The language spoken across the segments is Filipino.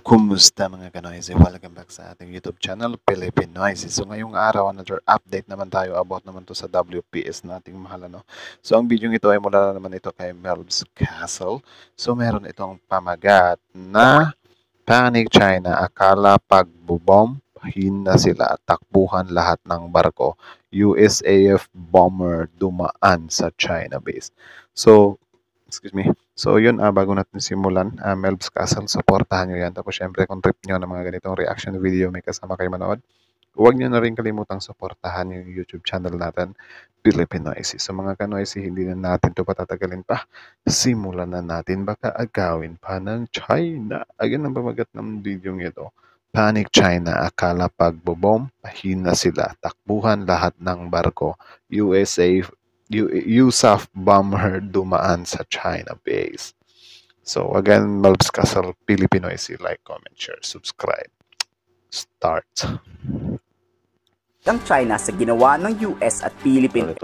Kumusta mga kanoisy? Welcome back sa ating YouTube channel, Philippine Noisy. So ngayong araw, another update naman tayo about naman to sa WPS nating mahal, ano. So ang video ito ay mula naman ito kay Melbs Castle. So meron itong pamagat na Panic China, akala pagbubomb, hina sila, takbuhan lahat ng barko. USAF bomber dumaan sa China base. So, excuse me. So, yun, bago natin simulan, Melbs Castle, supportahan nyo yan. Tapos, syempre, kung trip nyo ng mga ganitong reaction video, may kasama kayo manood, huwag nyo na rin kalimutang supportahan yung YouTube channel natin, Philippine Noisy. So, mga kanoisy, hindi na natin ito patatagalin pa. Simulan na natin. Baka agawin pa ng China. Ayan ang pamagat ng video ito. Panic China, akala pagbobomb, hina sila, takbuhan lahat ng barko. USAF bomber dumaan sa China base. So again, Melbs Castle, Filipinoisy, like, comment, share, subscribe. Start. Ang China sa ginawa ng US at Philippines.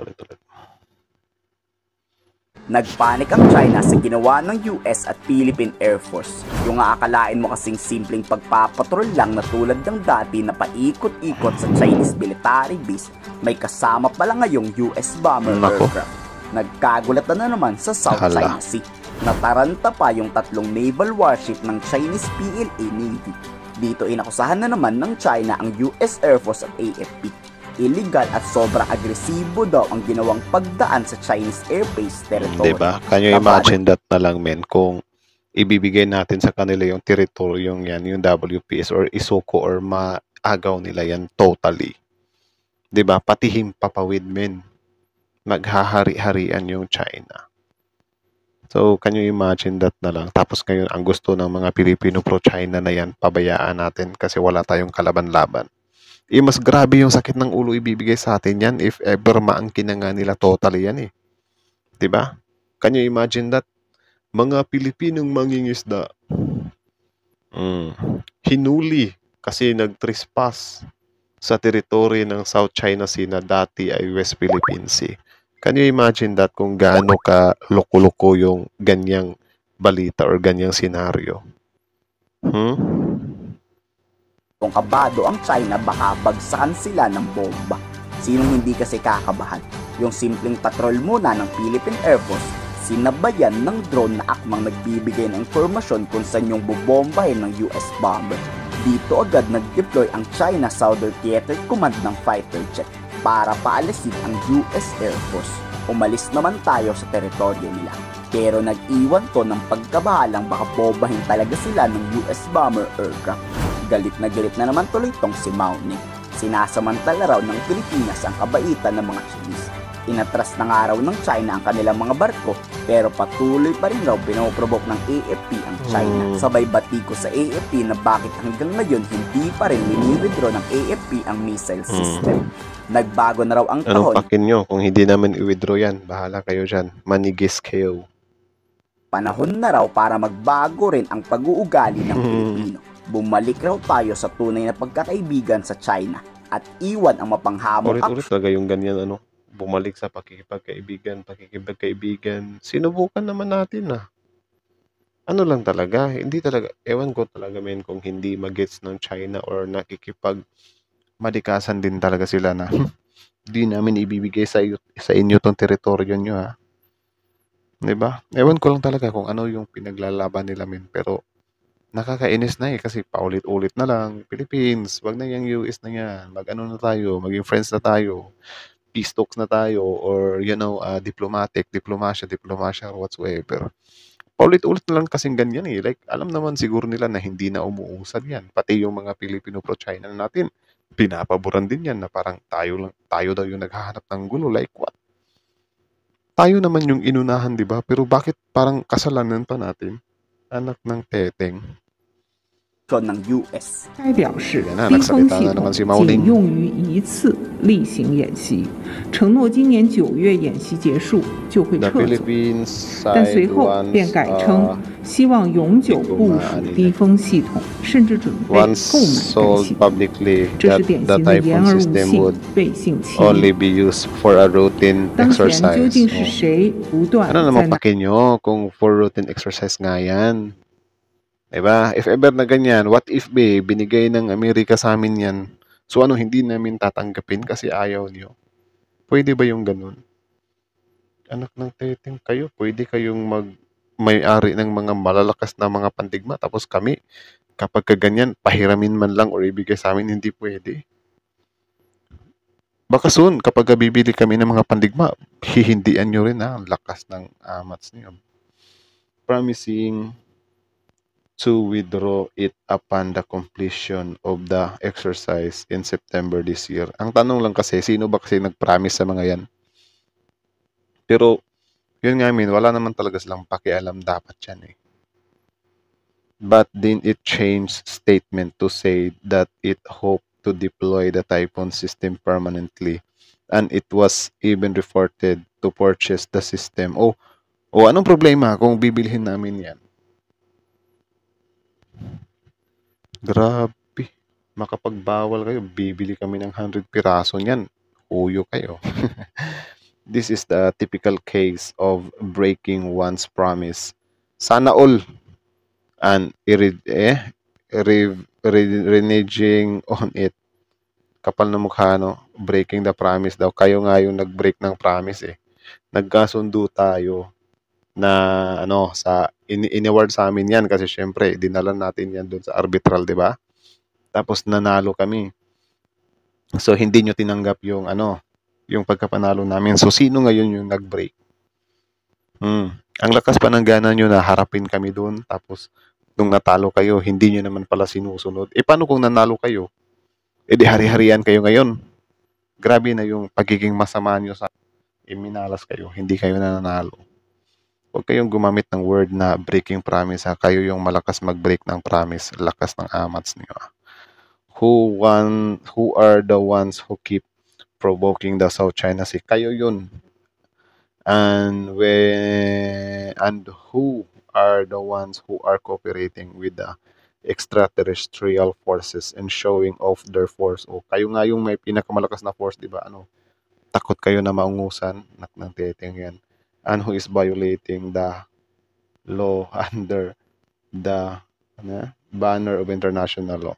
Nagpanik ang China sa ginawa ng US at Philippine Air Force. Yung aakalain mo kasing simpleng pagpapatrol lang na tulad ng dati na paikot-ikot sa Chinese military base, may kasama pala ngayong US bomber aircraft. Nagkagulat na naman sa South China Sea. Nataranta pa yung tatlong naval warship ng Chinese PLA Navy. Dito inakusahan na naman ng China ang US Air Force at AFP. Illegal at sobrang agresibo daw ang ginawang pagdaan sa Chinese airbase territory. Diba? Can you imagine that na lang, men, kung ibibigay natin sa kanila yung teritoryong yan, yung WPS or isuko or maagaw nila yan totally. Diba? Pati himpapawid, men. Maghahari-harian yung China. So, can you imagine that na lang? Tapos ngayon, ang gusto ng mga Pilipino pro-China na yan, pabayaan natin kasi wala tayong kalaban-laban. Mas grabe yung sakit ng ulo ibibigay sa atin yan if ever maangkin na nga nila totally yan eh. Diba? Can you imagine that? Mga Pilipinong mangingisda. Hinuli kasi nag-trespass sa teritoryo ng South China Sea na dati ay West Philippine Sea. Can you imagine that kung gaano ka loko-loko yung ganyang balita or ganyang senaryo? Kung kabado ang China, baka bagsakan sila ng bomba. Sinong hindi kasi kakabahan? Yung simpleng patrol muna ng Philippine Air Force, sinabayan ng drone na akmang nagbibigay ng informasyon kung saan yung bubombahin ng US bomber. Dito agad nag-deploy ang China Southern Theater Command ng fighter jet para paalisin ang US Air Force. Umalis naman tayo sa teritoryo nila. Pero nag-iwan to ng pagkabahalang baka bombahin talaga sila ng US bomber aircraft. Galit na naman tuloy tong si Mao Ning. Sinasamantala raw ng Pilipinas ang kabaitan ng mga Chinese. Inatras na nga raw ng China ang kanilang mga barko pero patuloy pa rin raw pinoprovoke ng AFP ang China. Sabay batiko sa AFP na bakit hanggang ngayon hindi pa rin wini-withdraw ng AFP ang missile system. Nagbago na raw ang tahon. Anong pakin nyo? Kung hindi namin i-withdraw yan, bahala kayo dyan. Manigis kayo. Panahon na raw para magbago rin ang pag-uugali ng Pilipino. Bumalik raw tayo sa tunay na pagkakaibigan sa China at iwan ang mapanghamong ulit talaga yung ganyan, ano, bumalik sa pakikipagkaibigan. Sinubukan naman natin ano lang talaga, hindi talaga, ewan ko talaga, men, kung hindi magets ng China or nakikipag madikasan din talaga sila na di namin ibibigay sa inyo tong teritoryo nyo, diba? Ewan ko lang talaga kung ano yung pinaglalaban nila, men, pero nakakainis na kasi paulit-ulit na lang. Philippines, wag na yung US na yan. Mag-ano na tayo, maging friends na tayo. Peace talks na tayo or, diplomasya, whatsoever. Paulit-ulit na lang kasing ganyan eh. Like, alam naman siguro nila na hindi na umuusad yan. Pati yung mga Filipino pro-China natin, pinapaboran din yan na parang tayo daw yung naghahanap ng gulo. Like what? Tayo naman yung inunahan, di ba? Pero bakit parang kasalanan pa natin? Anak ng teteng. ng US. 该表示逼空系统仅用于一次例行演习，承诺今年9月演习结束就会撤走，但随后便改称希望永久部署低风系统，甚至准备购买该系统。这是典型的言而无信、背信弃义。当前究竟是谁不断在那？ kung for routine exercise nga yan? Diba? If ever na ganyan, what if binigay ng Amerika sa amin yan? So ano, hindi namin tatanggapin kasi ayaw niyo? Pwede ba yung ganun? Anak ng teteng kayo, pwede kayong may-ari ng mga malalakas na mga pandigma. Tapos kami, kapag kaganyan, pahiramin man lang or ibigay sa amin, hindi pwede. Baka soon, kapag bibili kami ng mga pandigma, hihindian nyo rin ang lakas ng amats niyo. Promising to withdraw it upon the completion of the exercise in September this year. Ang tanong lang kasi, sino ba kasi nag-promise sa mga yan? Pero, yun nga wala naman talaga silang pakialam dapat yan eh. But then it changed statement to say that it hoped to deploy the Typhoon system permanently. And it was even reported to purchase the system. Anong problema kung bibilhin namin yan? Grabe. Makapagbawal kayo, bibili kami ng 100 piraso niyan. Huyo kayo. This is the typical case of breaking one's promise. Sana all. And reneging on it. Kapal na mukha, no? Breaking the promise daw. Kayo nga yung nag-break ng promise eh. Nagkasundo tayo na in-award sa amin yan kasi syempre dinala natin yan doon sa arbitral, di ba? Tapos nanalo kami. So hindi nyo tinanggap yung yung pagkapanalo namin. So sino ngayon yung nag-break? Ang lakas pa ng gana nyo na harapin kami doon. Tapos nung natalo kayo, hindi nyo naman pala sinusunod. Paano kung nanalo kayo? Di hari-harian kayo ngayon. Grabe na yung pagiging masama nyo sa minalas kayo. Hindi kayo nanalo. Huwag kayong gumamit ng word na breaking promise. Kayo yung malakas mag-break ng promise. Lakas ng amats niyo. Who are the ones who keep provoking the South China Sea? Kayo yun. And who are the ones who are cooperating with the extraterrestrial forces and showing off their force? Kayo nga yung may pinakamalakas na force, di ba? Takot kayo na maungusan. Ng teteng yan. And who is violating the law under the banner of international law.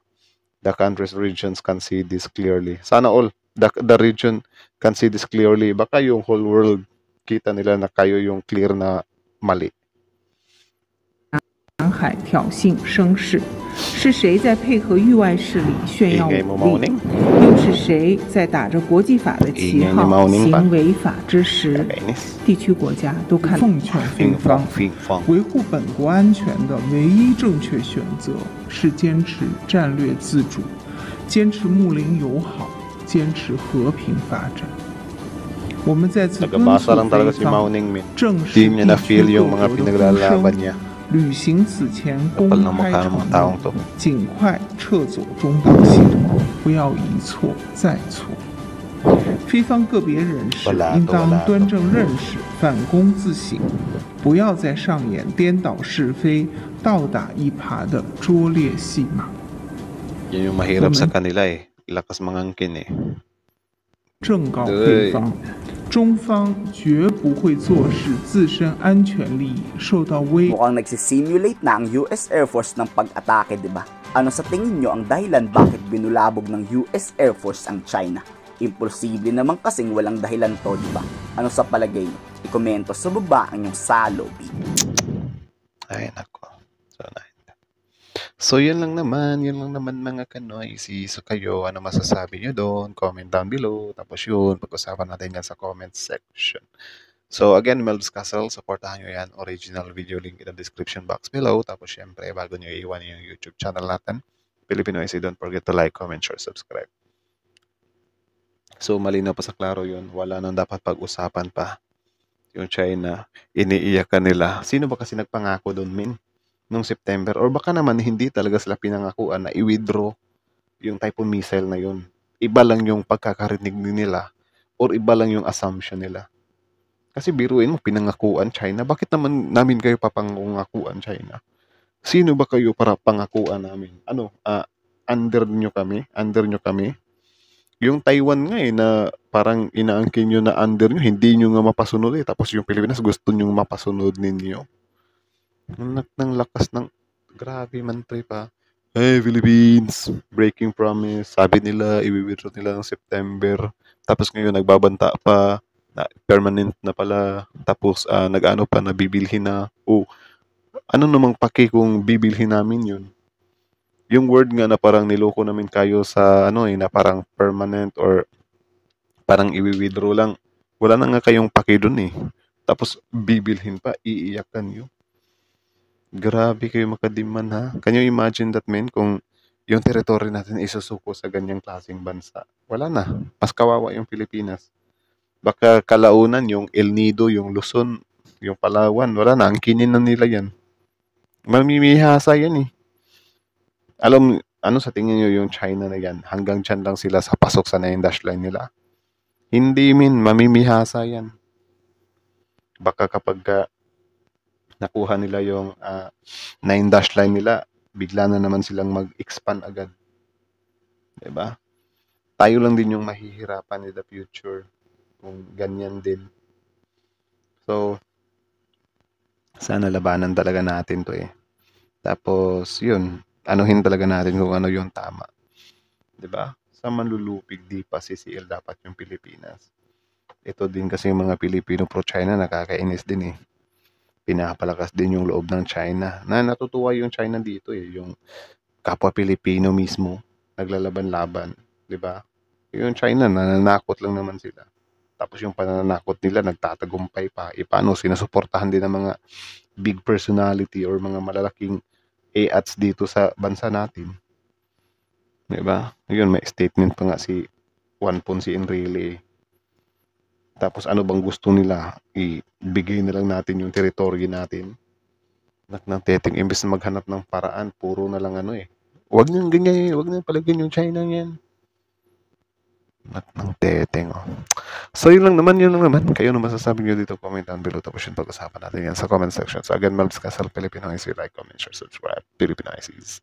The country's regions can see this clearly. Sana all, the region can see this clearly. Baka yung whole world kita nila na kayo yung clear na mali. 南海挑衅声势，是谁在配合域外势力炫耀武力？又是谁在打着国际法的旗号行违法之时，地区国家都看奉劝菲方，维护本国安全的唯一正确选择是坚持战略自主，坚持睦邻友好，坚持和平发展。我们再次敦促菲方正视地区各国的呼声。 履行此前公开承诺，尽快撤走中部系统，不要一错再错。菲方个别人士应当端正认识，反躬自省，不要再上演颠倒是非、倒打一耙的拙劣戏码。 Yun yung mahirap sa kanila eh. Lakas mangangkin eh. 正告菲方。 中方绝不会坐视自身安全利益受到威。 Mukhang nagsisimulate na ang US Air Force ng pag-atake, di ba? Ano sa tingin nyo ang dahilan bakit binulabog ng US Air Force ang China? Imposible naman kasing walang dahilan to, di ba? Ano sa palagay nyo? I-komento sa baba ang yung salobi. Ay, nako. So, yun lang naman mga kanoisy. So, kayo, ano masasabi nyo doon? Comment down below. Tapos yun, pag-usapan natin yan sa comment section. So, again, Melbs Castle, supportahan nyo yan. Original video link in the description box below. Tapos, syempre, bago nyo iwan yung YouTube channel natin, Pilipinoisy, don't forget to like, comment, share, subscribe. So, malinaw pa sa klaro yun. Wala nang dapat pag-usapan pa. Yung China, iniiyakan nila. Sino ba kasi nagpangako doon, Min? Nung September, or baka naman hindi talaga sila pinangakuan na i-withdraw yung Typhoon missile na yun. Iba lang yung pagkakarinig nila or iba lang yung assumption nila. Kasi biruin mo, pinangakuan China. Bakit naman namin kayo papangakuan China? Sino ba kayo para pangakuan namin? Under nyo kami? Yung Taiwan nga na parang inaangkin nyo na under nyo, hindi nyo nga mapasunod eh. Tapos yung Pilipinas gusto nyo mapasunod ninyo. Ng lakas ng Grabe man trip pa. Hey Philippines, breaking promise. Sabi nila i-withdraw nila ng September. Tapos ngayon nagbabanta pa na permanent na pala. Tapos nag-ano pa na bibilhin na. Oh, ano namang paki kung bibilhin namin yun? Yung word nga na parang niloko namin kayo sa ano na parang permanent or parang i-withdraw lang. Wala na nga kayong paki dun eh. Tapos bibilhin pa, iiyakan nyo. Grabe kayo makadiman ha. Can you imagine that, men? Kung yung teritoryo natin isusuko sa ganyang klaseng bansa. Wala na. Mas kawawa yung Pilipinas. Baka kalaunan yung El Nido, yung Luzon, yung Palawan. Wala na. Ang kinin na nila yan. Mamimihasa yan eh. Alam, ano sa tingin nyo yung China na yan? Hanggang dyan lang sila sa pasok sa 9 dash line nila. Hindi mamimihasa yan. Baka kapag nakuha nila yung 9 dash line nila, bigla na naman silang mag-expand agad. Diba? Tayo lang din yung mahihirapan in the future kung ganyan din. So, sana labanan talaga natin to eh. Tapos, yun, anuhin talaga natin kung ano yung tama. Diba? Sa manlulupig, di pa CCL dapat yung Pilipinas. Ito din kasi yung mga Pilipino pro-China, nakakainis din eh. Pinapalakas din yung loob ng China. Natutuwa yung China dito eh. Yung kapwa Pilipino mismo, naglalaban-laban. Diba? Yung China, nananakot lang naman sila. Tapos yung pananakot nila, nagtatagumpay pa. Paano? Sinusuportahan din ng mga big personality or mga malalaking AATs dito sa bansa natin. Diba? Yun, may statement pa nga si Juan Ponce Enrile. Tapos ano bang gusto nila? Ibigay na lang natin yung teritoryo natin. Ng teteng, imbes na maghanap ng paraan, puro na lang ano eh. Huwag niyang ganyan, huwag niyang palagyan yung China yan. Ng teteng, oh. So yun lang naman. Kayo na masasabi nyo dito, comment down below. Tapos yung pag-usapan natin yan sa comment section. So again, Melbs Casal, Filipino IC, like, comment, share, subscribe, Filipino ICs.